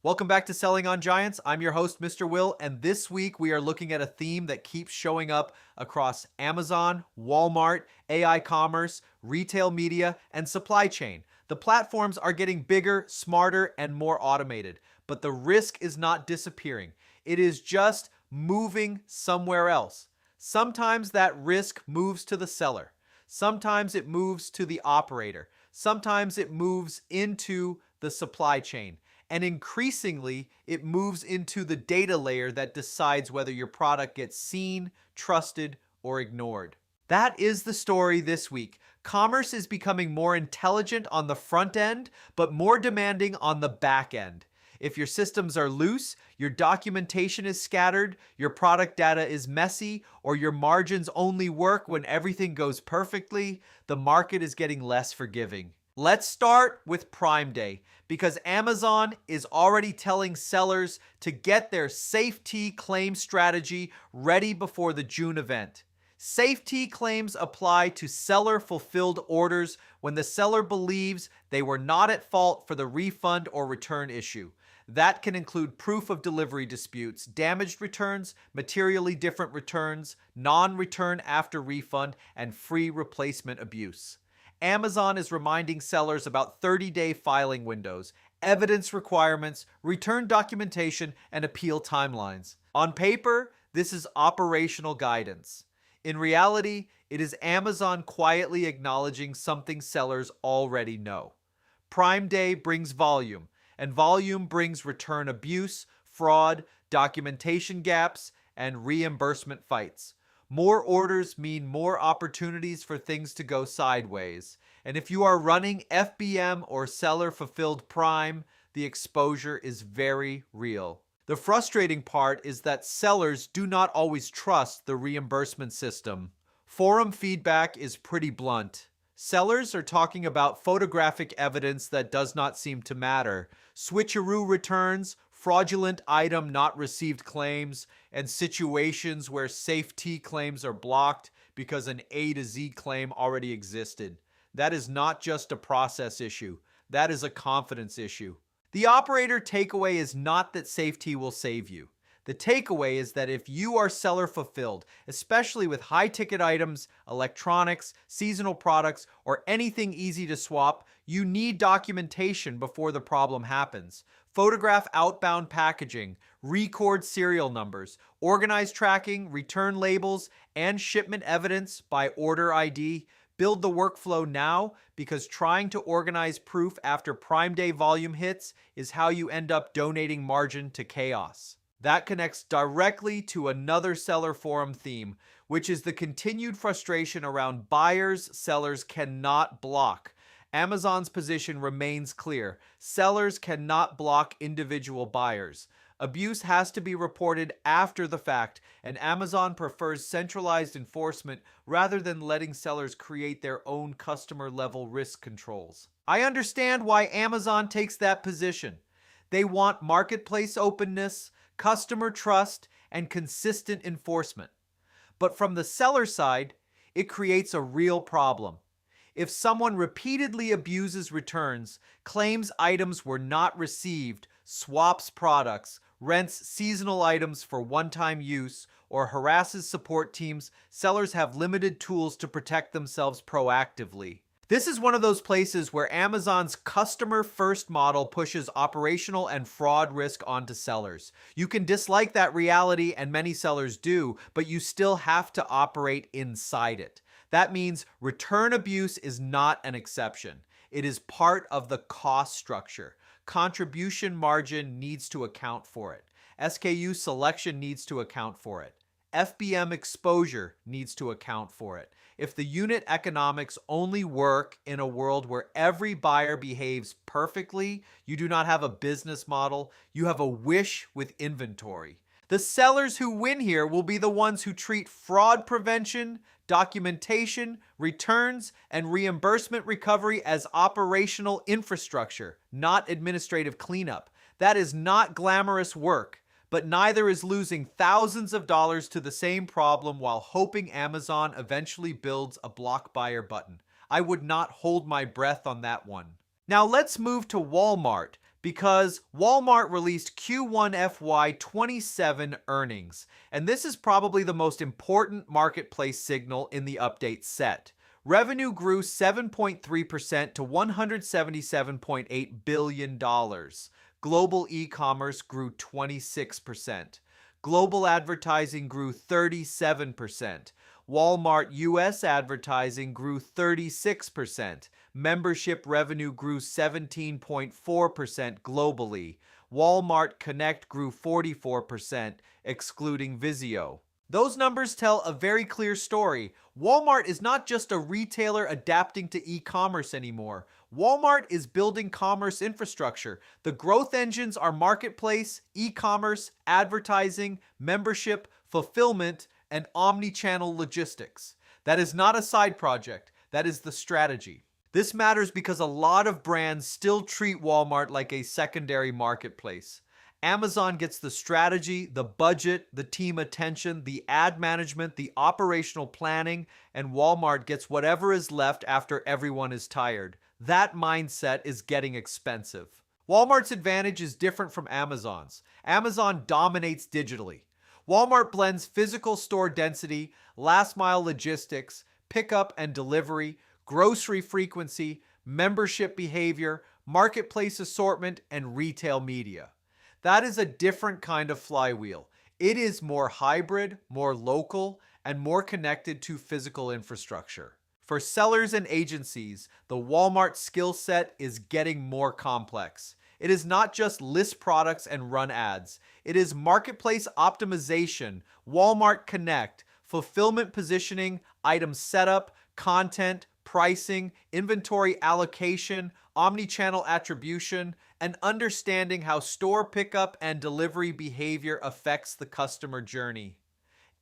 Welcome back to Selling on Giants. I'm your host, Mr. Will, and this week we are looking at a theme that keeps showing up across Amazon, Walmart, AI commerce, retail media, and supply chain. The platforms are getting bigger, smarter, and more automated, but the risk is not disappearing. It is just moving somewhere else. Sometimes that risk moves to the seller. Sometimes it moves to the operator. Sometimes it moves into the supply chain. And increasingly, it moves into the data layer that decides whether your product gets seen, trusted, or ignored. That is the story this week. Commerce is becoming more intelligent on the front end, but more demanding on the back end. If your systems are loose, your documentation is scattered, your product data is messy, or your margins only work when everything goes perfectly, the market is getting less forgiving. Let's start with Prime Day, because Amazon is already telling sellers to get their safety claim strategy ready before the June event. Safety claims apply to seller-fulfilled orders when the seller believes they were not at fault for the refund or return issue. That can include proof of delivery disputes, damaged returns, materially different returns, non-return after refund, and free replacement abuse. Amazon is reminding sellers about 30-day filing windows, evidence requirements, return documentation, and appeal timelines. On paper, this is operational guidance. In reality, it is Amazon quietly acknowledging something sellers already know. Prime Day brings volume, and volume brings return abuse, fraud, documentation gaps, and reimbursement fights. More orders mean more opportunities for things to go sideways. And if you are running FBM or seller fulfilled Prime, the exposure is very real. The frustrating part is that sellers do not always trust the reimbursement system. Forum feedback is pretty blunt. Sellers are talking about photographic evidence that does not seem to matter, switcheroo returns, fraudulent item not received claims, and situations where safety claims are blocked because an A to Z claim already existed. That is not just a process issue. That is a confidence issue. The operator takeaway is not that safety will save you. The takeaway is that if you are seller fulfilled, especially with high ticket items, electronics, seasonal products, or anything easy to swap, you need documentation before the problem happens. Photograph outbound packaging, record serial numbers, organize tracking, return labels, and shipment evidence by order ID. Build the workflow now, because trying to organize proof after Prime Day volume hits is how you end up donating margin to chaos. That connects directly to another seller forum theme, which is the continued frustration around buyers sellers cannot block. Amazon's position remains clear. Sellers cannot block individual buyers. Abuse has to be reported after the fact, and Amazon prefers centralized enforcement rather than letting sellers create their own customer-level risk controls. I understand why Amazon takes that position. They want marketplace openness, customer trust, and consistent enforcement. But from the seller side, it creates a real problem. If someone repeatedly abuses returns, claims items were not received, swaps products, rents seasonal items for one-time use, or harasses support teams, sellers have limited tools to protect themselves proactively. This is one of those places where Amazon's customer-first model pushes operational and fraud risk onto sellers. You can dislike that reality, and many sellers do, but you still have to operate inside it. That means return abuse is not an exception. It is part of the cost structure. Contribution margin needs to account for it. SKU selection needs to account for it. FBM exposure needs to account for it. If the unit economics only work in a world where every buyer behaves perfectly, you do not have a business model, you have a wish with inventory. The sellers who win here will be the ones who treat fraud prevention, documentation, returns, and reimbursement recovery as operational infrastructure, not administrative cleanup. That is not glamorous work, but neither is losing thousands of dollars to the same problem while hoping Amazon eventually builds a block buyer button. I would not hold my breath on that one. Now let's move to Walmart, Because Walmart released Q1 FY27 earnings, and this is probably the most important marketplace signal in the update set. Revenue grew 7.3% to $177.8 billion. Global e-commerce grew 26%. Global advertising grew 37%. Walmart US advertising grew 36%. Membership revenue grew 17.4% globally. Walmart Connect grew 44%, excluding Vizio. Those numbers tell a very clear story. Walmart is not just a retailer adapting to e-commerce anymore. Walmart is building commerce infrastructure. The growth engines are marketplace, e-commerce, advertising, membership, fulfillment, and omni-channel logistics. That is not a side project. That is the strategy. This matters because a lot of brands still treat Walmart like a secondary marketplace. Amazon gets the strategy, the budget, the team attention, the ad management, the operational planning, and Walmart gets whatever is left after everyone is tired. That mindset is getting expensive. Walmart's advantage is different from Amazon's. Amazon dominates digitally. Walmart blends physical store density, last mile logistics, pickup and delivery, grocery frequency, membership behavior, marketplace assortment, and retail media. That is a different kind of flywheel. It is more hybrid, more local, and more connected to physical infrastructure. For sellers and agencies, the Walmart skill set is getting more complex. It is not just list products and run ads. It is marketplace optimization, Walmart Connect, fulfillment positioning, item setup, content, pricing, inventory allocation, omni-channel attribution, and understanding how store pickup and delivery behavior affects the customer journey.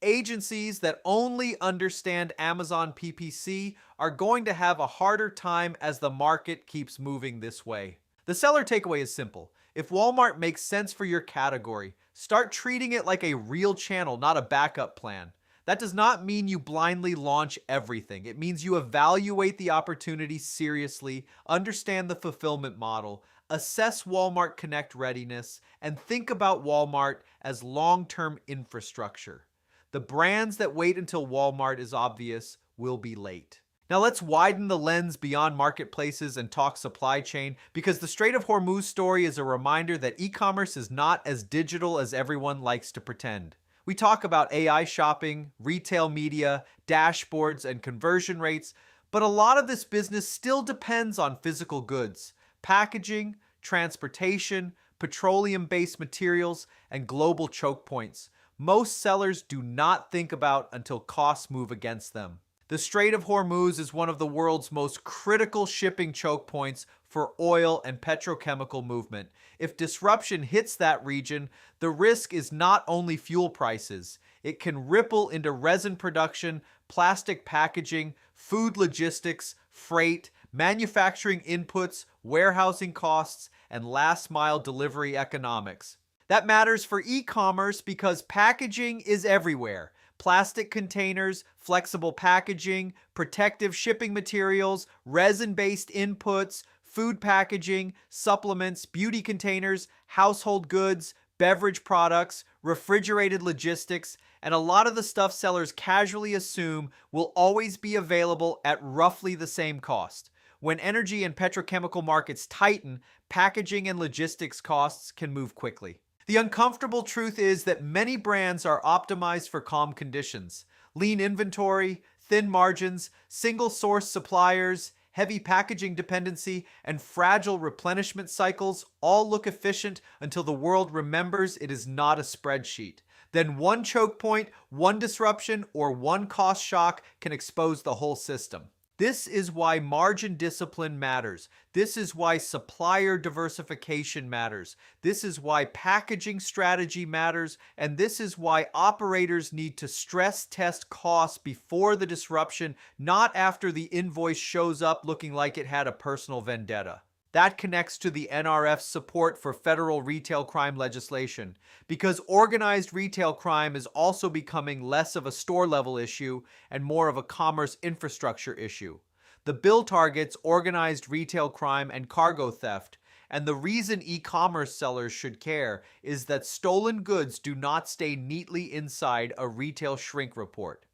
Agencies that only understand Amazon PPC are going to have a harder time as the market keeps moving this way. The seller takeaway is simple. If Walmart makes sense for your category, start treating it like a real channel, not a backup plan. That does not mean you blindly launch everything. It means you evaluate the opportunity seriously, understand the fulfillment model, assess Walmart Connect readiness, and think about Walmart as long-term infrastructure. The brands that wait until Walmart is obvious will be late. Now let's widen the lens beyond marketplaces and talk supply chain, because the Strait of Hormuz story is a reminder that e-commerce is not as digital as everyone likes to pretend. We talk about AI shopping, retail media, dashboards, and conversion rates, but a lot of this business still depends on physical goods, packaging, transportation, petroleum-based materials, and global choke points. Most sellers do not think about until costs move against them. The Strait of Hormuz is one of the world's most critical shipping choke points for oil and petrochemical movement. If disruption hits that region, the risk is not only fuel prices. It can ripple into resin production, plastic packaging, food logistics, freight, manufacturing inputs, warehousing costs, and last-mile delivery economics. That matters for e-commerce because packaging is everywhere. Plastic containers, flexible packaging, protective shipping materials, resin-based inputs, food packaging, supplements, beauty containers, household goods, beverage products, refrigerated logistics, and a lot of the stuff sellers casually assume will always be available at roughly the same cost. When energy and petrochemical markets tighten, packaging and logistics costs can move quickly. The uncomfortable truth is that many brands are optimized for calm conditions. Lean inventory, thin margins, single-source suppliers, heavy packaging dependency, and fragile replenishment cycles all look efficient until the world remembers it is not a spreadsheet. Then one choke point, one disruption, or one cost shock can expose the whole system. This is why margin discipline matters. This is why supplier diversification matters. This is why packaging strategy matters. And this is why operators need to stress test costs before the disruption, not after the invoice shows up looking like it had a personal vendetta. That connects to the NRF's support for federal retail crime legislation, because organized retail crime is also becoming less of a store-level issue and more of a commerce infrastructure issue. The bill targets organized retail crime and cargo theft, And the reason e-commerce sellers should care is that stolen goods do not stay neatly inside a retail shrink report.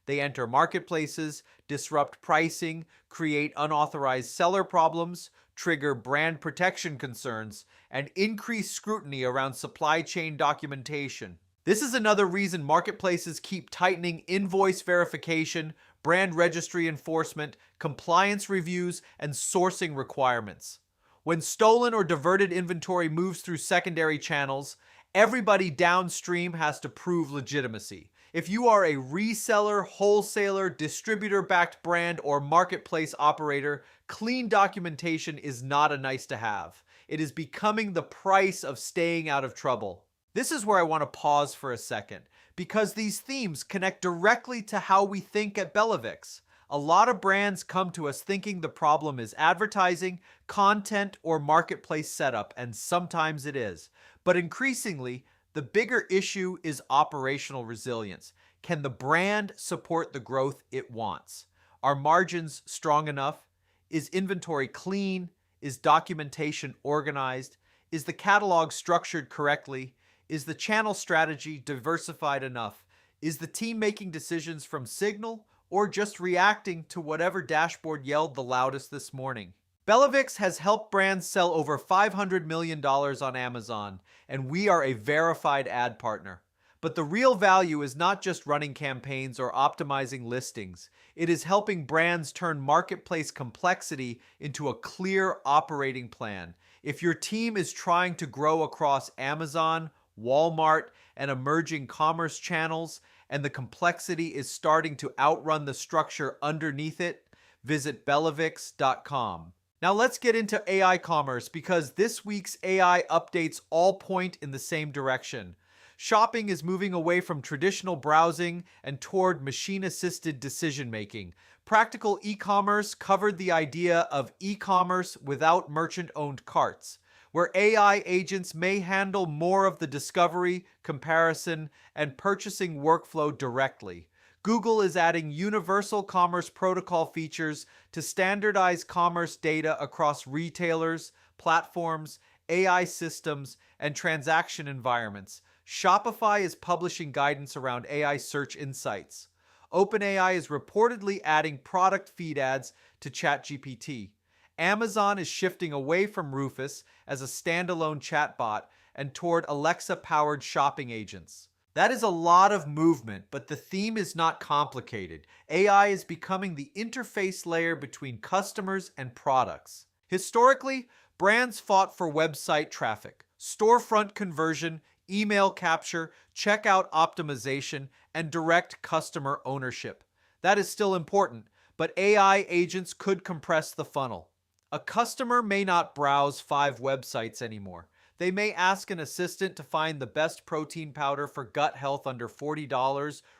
They enter marketplaces, disrupt pricing, create unauthorized seller problems, trigger brand protection concerns, and increase scrutiny around supply chain documentation. This is another reason marketplaces keep tightening invoice verification, brand registry enforcement, compliance reviews, and sourcing requirements. When stolen or diverted inventory moves through secondary channels, everybody downstream has to prove legitimacy. If you are a reseller, wholesaler, distributor-backed brand, or marketplace operator, clean documentation is not a nice to have. It is becoming the price of staying out of trouble. This is where I want to pause for a second, because these themes connect directly to how we think at Bellavix. A lot of brands come to us thinking the problem is advertising, content, or marketplace setup, and sometimes it is. But increasingly, the bigger issue is operational resilience. Can the brand support the growth it wants? Are margins strong enough? Is inventory clean? Is documentation organized? Is the catalog structured correctly? Is the channel strategy diversified enough? Is the team making decisions from signal or just reacting to whatever dashboard yelled the loudest this morning? Bellavix has helped brands sell over $500 million on Amazon, and we are a verified ad partner. But the real value is not just running campaigns or optimizing listings. It is helping brands turn marketplace complexity into a clear operating plan. If your team is trying to grow across Amazon, Walmart, and emerging commerce channels, and the complexity is starting to outrun the structure underneath it, visit bellavix.com. Now let's get into AI commerce, because this week's AI updates all point in the same direction. Shopping is moving away from traditional browsing and toward machine-assisted decision-making. Practical e-commerce covered the idea of e-commerce without merchant-owned carts, where AI agents may handle more of the discovery, comparison, and purchasing workflow directly. Google is adding universal commerce protocol features to standardize commerce data across retailers, platforms, AI systems, and transaction environments. Shopify is publishing guidance around AI search insights. OpenAI is reportedly adding product feed ads to ChatGPT. Amazon is shifting away from Rufus as a standalone chatbot and toward Alexa-powered shopping agents. That is a lot of movement, but the theme is not complicated. AI is becoming the interface layer between customers and products. Historically, brands fought for website traffic, storefront conversion, email capture, checkout optimization, and direct customer ownership. That is still important, but AI agents could compress the funnel. A customer may not browse 5 websites anymore. They may ask an assistant to find the best protein powder for gut health under $40,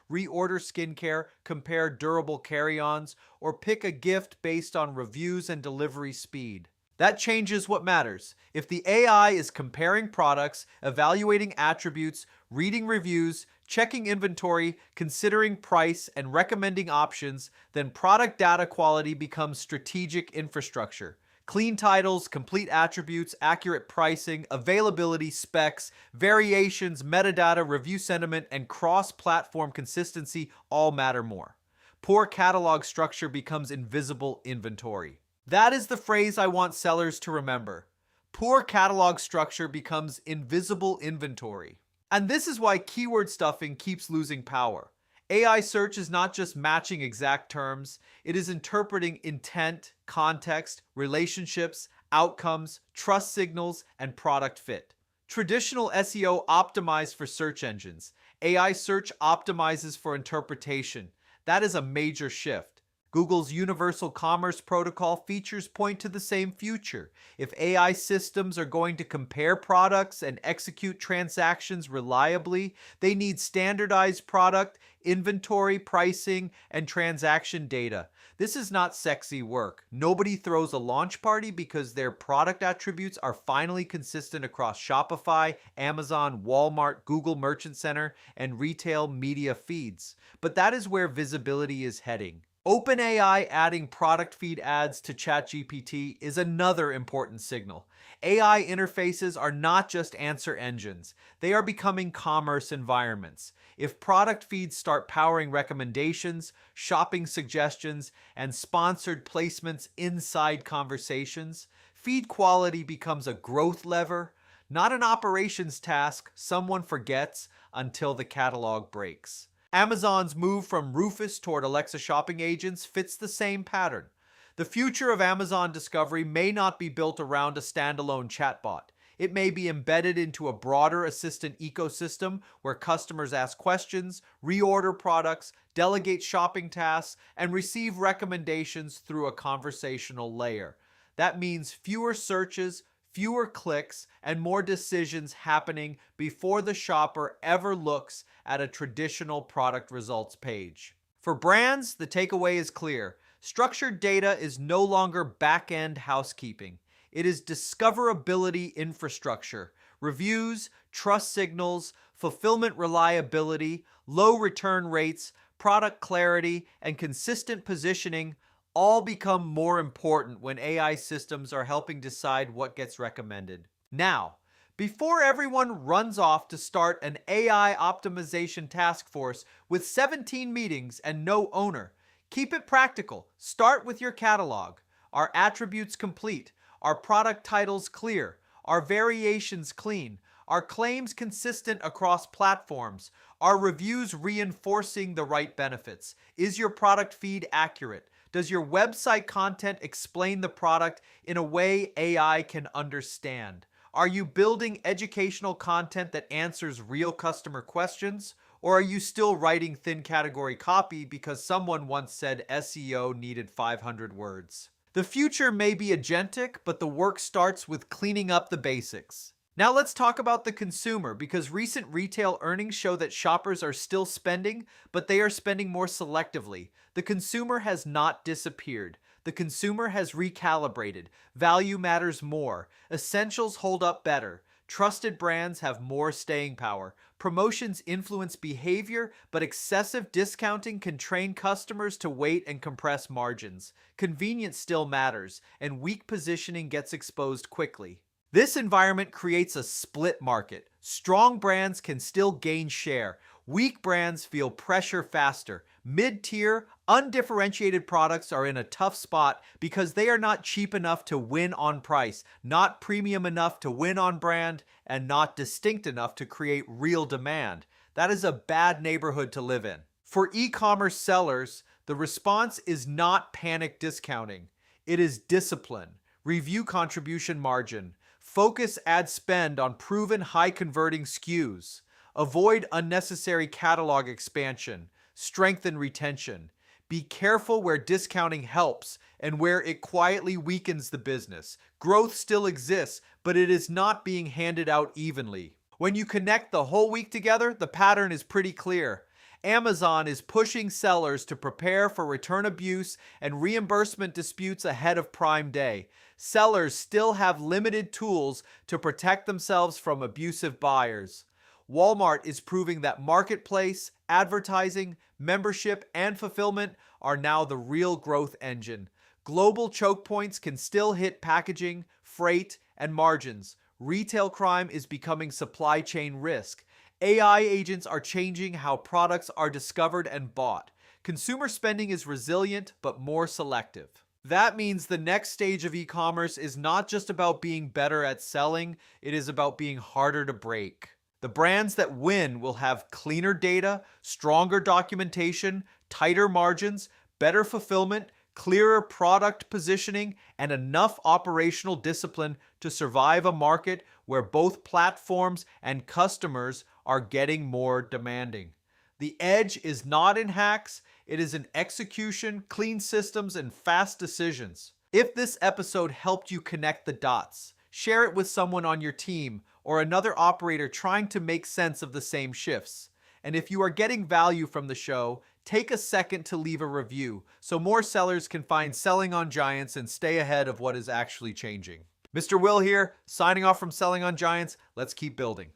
reorder skincare, compare durable carry-ons, or pick a gift based on reviews and delivery speed. That changes what matters. If the AI is comparing products, evaluating attributes, reading reviews, checking inventory, considering price, and recommending options, then product data quality becomes strategic infrastructure. Clean titles, complete attributes, accurate pricing, availability specs, variations, metadata, review sentiment, and cross-platform consistency all matter more. Poor catalog structure becomes invisible inventory. That is the phrase I want sellers to remember. Poor catalog structure becomes invisible inventory. And this is why keyword stuffing keeps losing power. AI search is not just matching exact terms, it is interpreting intent, context, relationships, outcomes, trust signals, and product fit. Traditional SEO optimized for search engines. AI search optimizes for interpretation. That is a major shift. Google's Universal Commerce Protocol features point to the same future. If AI systems are going to compare products and execute transactions reliably, they need standardized product, inventory, pricing, and transaction data. This is not sexy work. Nobody throws a launch party because their product attributes are finally consistent across Shopify, Amazon, Walmart, Google Merchant Center, and retail media feeds. But that is where visibility is heading. OpenAI adding product feed ads to ChatGPT is another important signal. AI interfaces are not just answer engines, they are becoming commerce environments. If product feeds start powering recommendations, shopping suggestions, and sponsored placements inside conversations, feed quality becomes a growth lever, not an operations task someone forgets until the catalog breaks. Amazon's move from Rufus toward Alexa shopping agents fits the same pattern. The future of Amazon Discovery may not be built around a standalone chatbot. It may be embedded into a broader assistant ecosystem where customers ask questions, reorder products, delegate shopping tasks, and receive recommendations through a conversational layer. That means fewer searches, fewer clicks, and more decisions happening before the shopper ever looks at a traditional product results page. For brands, the takeaway is clear. Structured data is no longer back-end housekeeping. It is discoverability infrastructure. Reviews, trust signals, fulfillment reliability, low return rates, product clarity, and consistent positioning all become more important when AI systems are helping decide what gets recommended. Now, before everyone runs off to start an AI optimization task force with 17 meetings and no owner, keep it practical. Start with your catalog. Are attributes complete? Are product titles clear? Are variations clean? Are claims consistent across platforms? Are reviews reinforcing the right benefits? Is your product feed accurate? Does your website content explain the product in a way AI can understand? Are you building educational content that answers real customer questions? Or are you still writing thin category copy because someone once said SEO needed 500 words? The future may be agentic, but the work starts with cleaning up the basics. Now let's talk about the consumer, because recent retail earnings show that shoppers are still spending, but they are spending more selectively. The consumer has not disappeared. The consumer has recalibrated. Value matters more. Essentials hold up better. Trusted brands have more staying power. Promotions influence behavior, but excessive discounting can train customers to wait and compress margins. Convenience still matters, and weak positioning gets exposed quickly. This environment creates a split market. Strong brands can still gain share. Weak brands feel pressure faster. Mid-tier, undifferentiated products are in a tough spot because they are not cheap enough to win on price, not premium enough to win on brand, and not distinct enough to create real demand. That is a bad neighborhood to live in. For e-commerce sellers, the response is not panic discounting. It is discipline. Review contribution margin. Focus ad spend on proven high-converting SKUs. Avoid unnecessary catalog expansion. Strengthen retention. Be careful where discounting helps and where it quietly weakens the business. Growth still exists, but it is not being handed out evenly. When you connect the whole week together, the pattern is pretty clear. Amazon is pushing sellers to prepare for return abuse and reimbursement disputes ahead of Prime Day. Sellers still have limited tools to protect themselves from abusive buyers. Walmart is proving that marketplace, advertising, membership, and fulfillment are now the real growth engine. Global choke points can still hit packaging, freight, and margins. Retail crime is becoming supply chain risk. AI agents are changing how products are discovered and bought. Consumer spending is resilient, but more selective. That means the next stage of e-commerce is not just about being better at selling, it is about being harder to break. The brands that win will have cleaner data, stronger documentation, tighter margins, better fulfillment, clearer product positioning, and enough operational discipline to survive a market where both platforms and customers are getting more demanding. The edge is not in hacks, it is in execution, clean systems, and fast decisions. If this episode helped you connect the dots, share it with someone on your team or another operator trying to make sense of the same shifts. And if you are getting value from the show, take a second to leave a review so more sellers can find Selling on Giants and stay ahead of what is actually changing. Mr. Will here, signing off from Selling on Giants. Let's keep building.